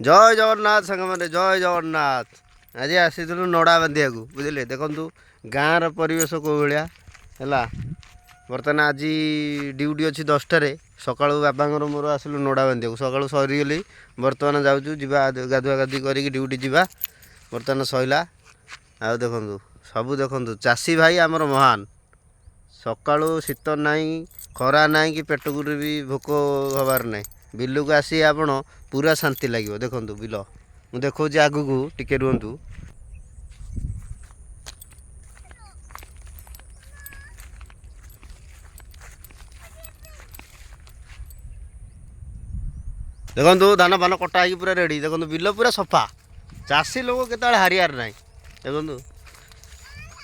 जय जगन्नाथ सांग मैंने जय जगन्नाथ। आज आसीलु नड़ा बांधिया बुझे देखु गाँव परिवेश कौ भाया है। बर्तमान आज ड्यूटी अच्छी 10टार सका बाबा मोर आसलु नड़ा बांधिया सका सरीगली बर्तमान जाऊँ जा गाधुआ गाधि कर ड्यूटी जावा बर्तमान सैला आ देखु सबू देखु चाषी भाई आमर महान सका शीत ना खरा ना कि पेट को भी भोक हबार ना बिल को आसी आपण पूरा शांति लगे देखु बिल मुझे देखा आग को टिके रुहतु देखु धान फान कटा हो पूरा रेडी देखो बिल पूरा सफा चाषी लोग के हारियार ना देखु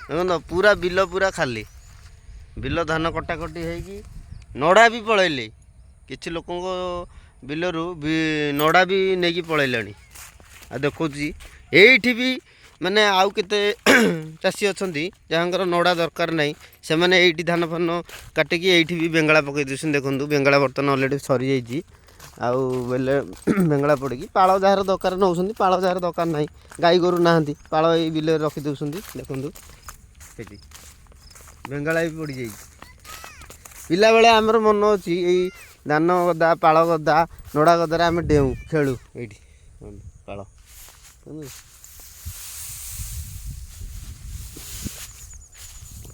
देखो पूरा बिल पूरा खाली बिल धान कटाकटी होगी नड़ा भी पलैले किसी लोक बिलरू नड़ा भी नहीं पलैले आ देखुची ये भी माने आउ केते चाषी अच्छा जहाँकर नड़ा दरकार नहीं से मैंने ये धान फान काटिकी ये भी बेंगला पकई दूसरी देखो बेंगला बर्तमान अलरेडी सरी जाइए आउ बेले बेंगला पड़ी पाड़ जार दरकार नौ पाड़ जार दरकार ना गाई गोरु ना पाड़ ये बिल रखी दौरान देखु बेंगला भी पड़ जाइए पिला बेले आमर मन अच्छी यही धान गदा पाड़ गदा नड़ा गदार आम डेऊ खेलु ये पाड़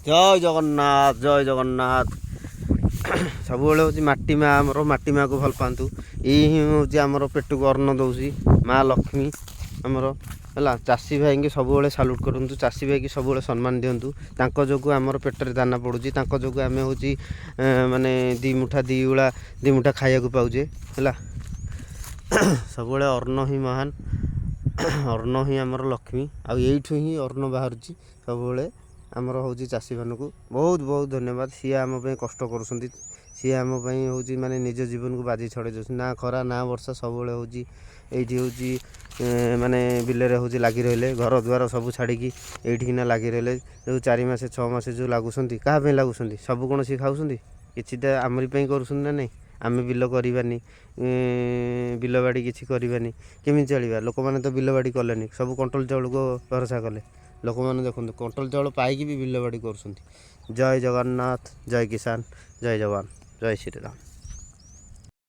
जय जगन्नाथ जय जगन्नाथ सब हूँ माटी माँ आमर माटी माँ को भल पातु यही हूँ आमर पेट को अन्न दौसी माँ लक्ष्मी आमर है चाषी भाई की सब साल्यूट करूँ चाषी भाई की सब सम्मान दिंतु जो आमर पेटर दाना पड़ुची जो आम हूँ माने दी मुठा दी उड़ा दी मुठा खाया पाऊे है सब अन्न ही महान अन्न ही आमर लक्ष्मी आठू ही अन्न बाहर सब आमर हूँ चाषी मानक बहुत बहुत धन्यवाद सी आम कष्ट कर सी आम हूँ माने निज जीवन को बाजी छड़े ना खरा ना वर्षा सब हूँ ये हूँ माने बिल हूँ लगी रही घर द्वार सब छाड़ी ये लगी रही जो 4 मास 6 मास जो लगुंट क्या लगुंट सब कौन सी खाऊँ कि आमरी कर नहीं आम बिल करवानी बिल बाड़ी किसी करवानी केमी चलवा लोक मैंने तो बिल बाड़ी कले सब कंट्रोल चाउल को भरोसा कले लोक मैंने देखते कंट्रोल चाउल पाई भी बिल बाड़ी कर जय जगन्नाथ जय किसान जय जवान जय श्री राम।